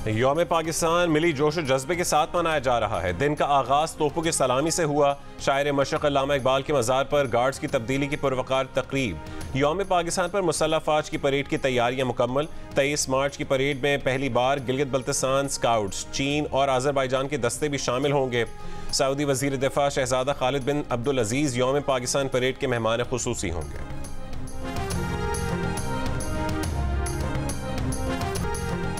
यौम पाकिस्तान मिली जोश जज्बे के साथ मनाया जा रहा है। दिन का आगाज तोपों की सलामी से हुआ। शायर मशरक़ अल्लामा इकबाल के मज़ार पर गार्ड्स की तब्दीली की पुरवकार तकरीब। यौम पाकिस्तान पर मुसल्लह फ़ौज की परेड की तैयारियां मुकम्मल। 23 मार्च की परेड में पहली बार गिलगित बल्तिस्तान स्काउट्स, चीन और आज़रबाईजान के दस्ते भी शामिल होंगे। सऊदी वज़ीर दिफ़ा शहज़ादा खालिद बिन अब्दुल अज़ीज़ यौम पाकिस्तान परेड के मेहमान ख़ुसूसी होंगे।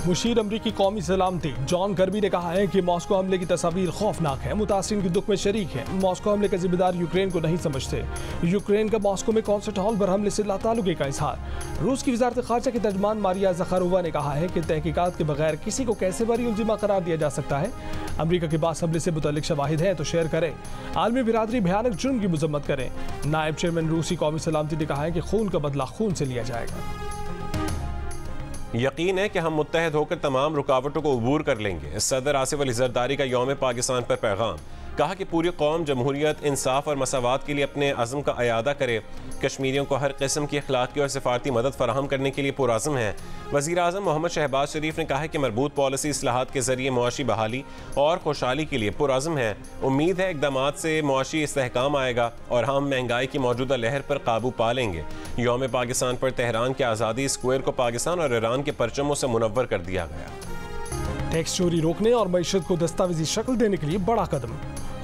मुशीर अमरीकी कौमी सलामती जॉन कर्बी ने कहा है कि मॉस्को हमले की तस्वीर खौफनाक है, मुतासिरीन के दुख में शरीक है। मॉस्को हमले का जिम्मेदार यूक्रेन को नहीं समझते। यूक्रेन का मॉस्को में कॉन्सर्ट हॉल पर हमले से लाताल्लुक़ी का इजहार। रूस की वज़ारत ख़ारजा की तर्जमान मारिया ज़खारोवा ने कहा है कि तहकीकात के बगैर किसी को कैसे बरी उलजिमा करार दिया जा सकता है। अमरीका के पास हमले से मुतल्लिक शवाहिद है तो शेयर करें। आलमी बिरादरी भयानक जुर्म की मजम्मत करें। नायब चेयरमैन रूसी कौमी सलामती ने कहा है कि खून का बदला खून से लिया जाएगा। यकीन है कि हम मुत्तहद होकर तमाम रुकावटों को अबूर कर लेंगे। सदर आसिफ अली ज़रदारी का यौम पाकिस्तान पर पैगाम। कहा कि पूरी कौम जमहूरियत, इंसाफ और मसावात के लिए अपने अज़्म का अयादा करे। कश्मीरियों को हर किस्म की अखलाकी और सिफारती मदद फराहम करने के लिए पुरअज़्म है। वज़ीर आज़म मोहम्मद शहबाज शरीफ ने कहा है कि मरबूत पॉलिसी इस्लाहात के ज़रिए मुआशी बहाली और खुशहाली के लिए पुरअज़्म है। उम्मीद है इक़दामात से मुआशी इस्तेहकाम आएगा और हम महंगाई की मौजूदा लहर पर काबू पा लेंगे। यौम पाकिस्तान पर तेहरान के आज़ादी स्क्वायर को पाकिस्तान और ईरान के परचमों से मुनव्वर कर दिया गया। टैक्स चोरी रोकने और मईशत को दस्तावेजी शक्ल देने के लिए बड़ा कदम।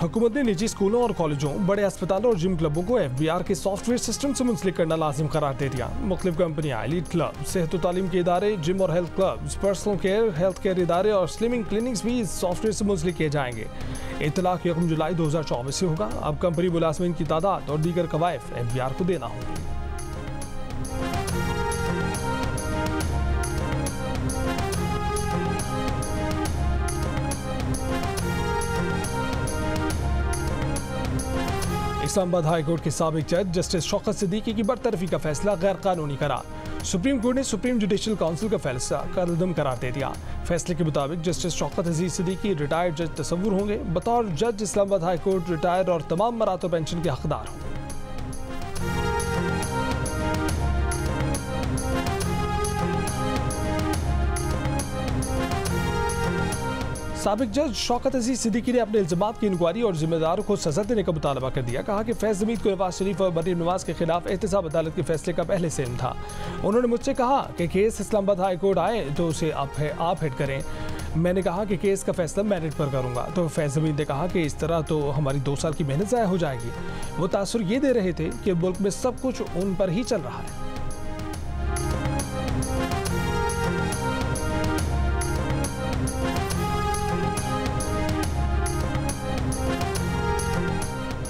हुकूमत ने निजी स्कूलों और कॉलेजों, बड़े अस्पतालों और जिम क्लबों को FBR के सॉफ्टवेयर सिस्टम से मुंसलिक करना लाजिम करार दे दिया। मुख्तलिफ कंपनियां, एलीट क्लब, सेहत तालीम के इदारे, जिम और health clubs, personal care, health care इदारे और स्लिमिंग क्लिनिक्स भी इस सॉफ्टवेयर से मुंसलिक किए जाएंगे। इतलाक 1 जुलाई 2024 से होगा। अब कंपनी मुलाजमीन की तादाद और दीगर कवायद FBR को देना होगी। इस्लामाबाद हाई कोर्ट के साबिक जज जस्टिस शौकत सिद्दीकी की बरतरफी का फैसला गैर कानूनी करार। सुप्रीम कोर्ट ने सुप्रीम जुडिशल काउंसिल का फैसला कलअदम करार दे दिया। फैसले के मुताबिक जस्टिस शौकत अजीज सिद्दीकी रिटायर्ड जज तस्वुर होंगे। बतौर जज इस्लामाबाद हाई कोर्ट रिटायर और तमाम मरातब पेंशन के हकदार होंगे। साबिक जज शौकत अजीज सिद्दीकी ने अपने इल्जामात की इंक्वायरी और जिम्मेदारों को सजा देने का मुतालबा कर दिया। कहा कि फैज़ हमीद को नवाज शरीफ और मरीम नवाज के खिलाफ एहतसाब अदालत के फैसले का पहले से इल्म था। उन्होंने मुझसे कहा कि केस इस्लामाबाद हाई कोर्ट आए तो उसे आप हेड करें। मैंने कहा कि केस का फैसला मेरिट पर करूंगा। तो फैज़ हमीद ने कहा कि इस तरह तो हमारी 2 साल की मेहनत ज़ाया हो जाएगी। वो तासुर ये दे रहे थे कि मुल्क में सब कुछ उन पर ही चल रहा है।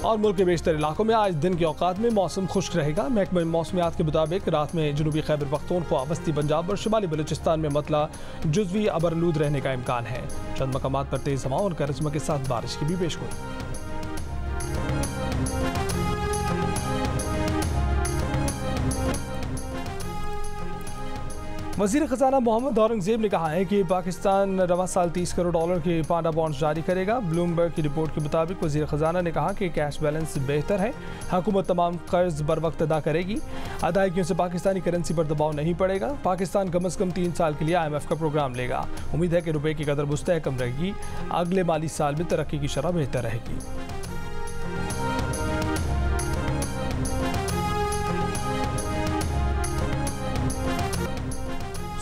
और मुल्क के बेशतर इलाकों में आज दिन के औकात में मौसम खुश्क रहेगा। महकमा मौसमियात के मुताबिक रात में जनूबी खैबर पख्तूनख्वा, वस्ती पंजाब और शुमाली बलूचिस्तान में मतला जुज़वी अबरलूद रहने का इम्कान है। चंद मकामात पर तेज़ हवाओं और गरज चमक के साथ बारिश की भी पेशगोई। वज़ीर ख़ज़ाना मोहम्मद औरंगज़ेब ने कहा है कि पाकिस्तान रवा साल 30 करोड़ डॉलर के पांडा बॉन्ड्स जारी करेगा। ब्लूमबर्ग की रिपोर्ट के मुताबिक वज़ीर ख़ज़ाना ने कहा कि कैश बैलेंस बेहतर है। हुकूमत तमाम कर्ज बर वक्त अदा करेगी। अदायगियों से पाकिस्तानी करेंसी पर दबाव नहीं पड़ेगा। पाकिस्तान कम अज़ कम 3 साल के लिए IMF का प्रोग्राम लेगा। उम्मीद है कि रुपये की कदर मुस्तहकम रहेगी। अगले माली साल में तरक्की की शरह बेहतर रहेगी।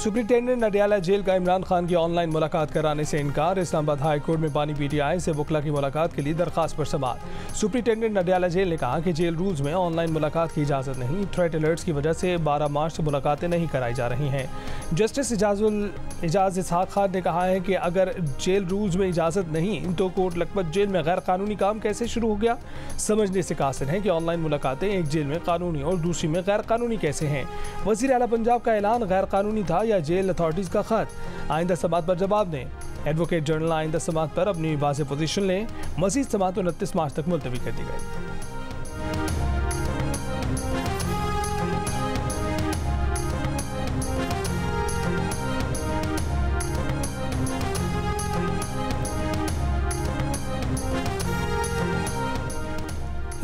सुप्रिंटेंडेंट नडियाला जेल का इमरान खान की ऑनलाइन मुलाकात कराने से इनकार। इस्लामाबाद हाई कोर्ट में बानी PTI से वकला की मुलाकात के लिए दरखास्त पर समाअत। सुप्रिंटेंडेंट नडियाला जेल ने कहा कि जेल रूल्स में ऑनलाइन मुलाकात की इजाज़त नहीं। थ्रेट अलर्ट्स की वजह से 12 मार्च से मुलाकातें नहीं कराई जा रही हैं। जस्टिस इजाज़ इसहाक खान ने कहा है कि अगर जेल रूल्स में इजाज़त नहीं तो कोट लखपत जेल में गैर कानूनी काम कैसे शुरू हो गया। समझने से कासिर है कि ऑनलाइन मुलाकातें एक जेल में कानूनी और दूसरी में गैर कानूनी कैसे हैं। वज़ीर आला पंजाब का ऐलान गैर कानूनी था या जेल अथॉरिटीज़ का खत। आइंदा समात पर जवाब दें। एडवोकेट जनरल आइंदा समात पर अपनी वाज़ेह पोजीशन लें। मज़ीद समात 29 मार्च तक मुलतवी कर दी गई।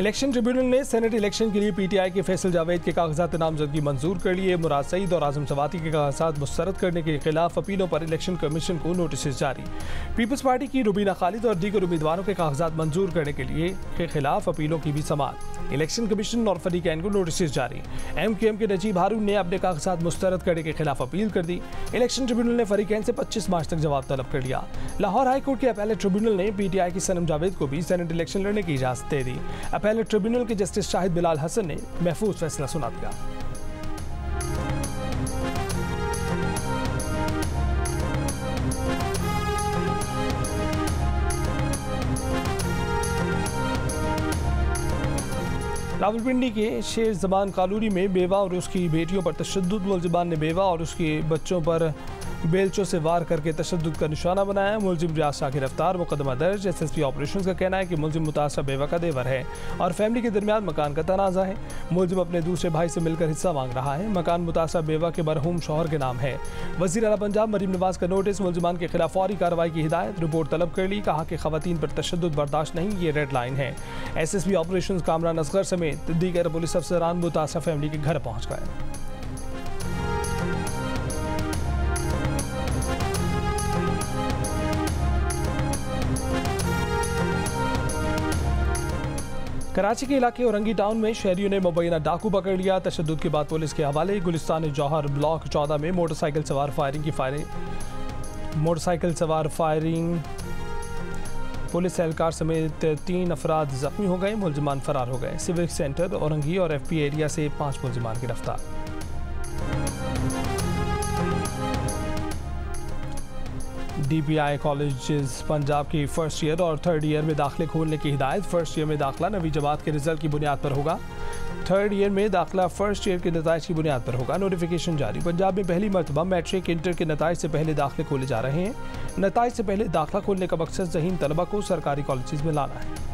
इलेक्शन ट्रिब्यूनल ने सेनेट इलेक्शन के लिए पीटीआई के फैसल जावेद के कागजात नामजदगी मंजूर कर लिए। मुराद सईद और आजम सवाती के कागजात मुस्तरद करने के खिलाफ अपीलों पर इलेक्शन कमीशन को नोटिस जारी। पीपल्स पार्टी की रुबीना खालिद और दीगर उम्मीदवारों के कागजात मंजूर करने के खिलाफ अपीलों की भी समाअत। इलेक्शन कमीशन और फरीकैन को नोटिस जारी। MQM के नजीब हारून ने अपने कागजात मुस्तरद करने के खिलाफ अपील कर दी। इलेक्शन ट्रिब्यूनल ने फरीकैन से 25 मार्च तक जवाब तलब कर लिया। लाहौर हाई कोर्ट के अपीलेट ट्रिब्यूनल ने पीटीआई की सनम जावेद को भी सेनेट इलेक्शन लड़ने की इजाजत दे दी। अपीलेट ट्रिब्यूनल के जस्टिस शाहिद बिलाल हसन ने महफूज फैसला सुना दिया। रावलपिंडी के शेर जबान कालूरी में बेवा और उसकी बेटियों पर तशद्दुद। मुलजिमान ने बेवा और उसके बच्चों पर बेलचों से वार करके तशद्दुद का निशाना बनाया। मुलजिम रियाज शाह की गिरफ्तार, मुकदमा दर्ज। SSP ऑपरेशंस का कहना है कि मुलजिम मुतासरा बेवा का देवर है और फैमिली के दरमियान मकान का तनाज़ा है। मुलजिम अपने दूसरे भाई से मिलकर हिस्सा मांग रहा है। मकान मुतासरा बेवा के मरहूम शौहर के नाम है। वज़ीर आला पंजाब मरीम नवाज का नोटिस। मुलजिमान के खिलाफ फौरी कार्रवाई की हिदायत। रिपोर्ट तलब कर ली। कहा कि खवातीन पर तशद्दुद बर्दाश्त नहीं, ये रेड लाइन है। SSP ऑपरेशंस कामरान असगर समेत दीगर पुलिस अफसरान मुतासरा फैमिली के घर पहुँच गए। कराची के इलाके औरंगी टाउन में शहरियों ने मुबैना डाकू पकड़ लिया। तशद्दुद के बाद पुलिस के हवाले। गुलिस्तान जौहर ब्लॉक 14 में मोटरसाइकिल सवार फायरिंग पुलिस एहलकार समेत 3 अफराद जख्मी हो गए। मुलजिमान फरार हो गए। सिविक सेंटर औरंगी और FP एरिया से 5 मुलजिमान गिरफ्तार। DPI कॉलेजेस पंजाब की फर्स्ट ईयर और थर्ड ईयर में दाखिले खोलने की हिदायत। फर्स्ट ईयर में दाखिला नवी जमात के रिजल्ट की बुनियाद पर होगा। थर्ड ईयर में दाखिला फर्स्ट ईयर के नताइज की बुनियाद पर होगा। नोटिफिकेशन जारी। पंजाब में पहली मरतबा मैट्रिक इंटर के नताइज से पहले दाखिले खोले जा रहे हैं। नताइज से पहले दाखिला खोलने का मकसद ज़हीन तलबा को सरकारी कॉलेजेस में लाना है।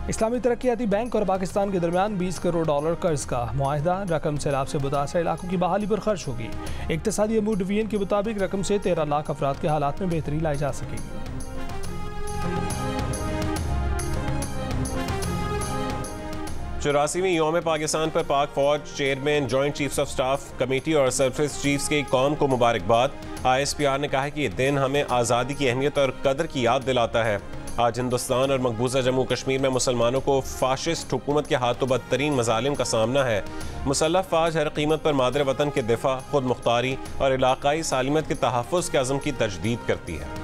इस्लामी तरक्याती बैंक और पाकिस्तान के दरमियान $20 करोड़ कर्ज का मुआहदा। रकम सैलाब से मुतासर इलाकों की बहाली पर खर्च होगी। इक्तसादी अमूर डिवीजन के मुताबिक रकम से 13 लाख अफराद के हालात में बेहतरी लाई जा सकेगी। 84वीं यौम पाकिस्तान पर पाक फौज chairman, joint chiefs of staff committee और सर्विस चीफ्स के कौम को मुबारकबाद। ISPR ने कहा है कि ये दिन हमें आज़ादी की अहमियत और कदर की याद दिलाता है। आज हिंदुस्तान और मकबूजा जम्मू कश्मीर में मुसलमानों को फाशिस्ट हुकूमत के हाथों बदतरीन मजालिम का सामना है। मुसल्लह फ़ौज हर कीमत पर मादर वतन के दिफा, खुद मुख्तारी और इलाकाई सालिमत के तहफ़्फ़ुज़ के अज़म की तजदीद करती है।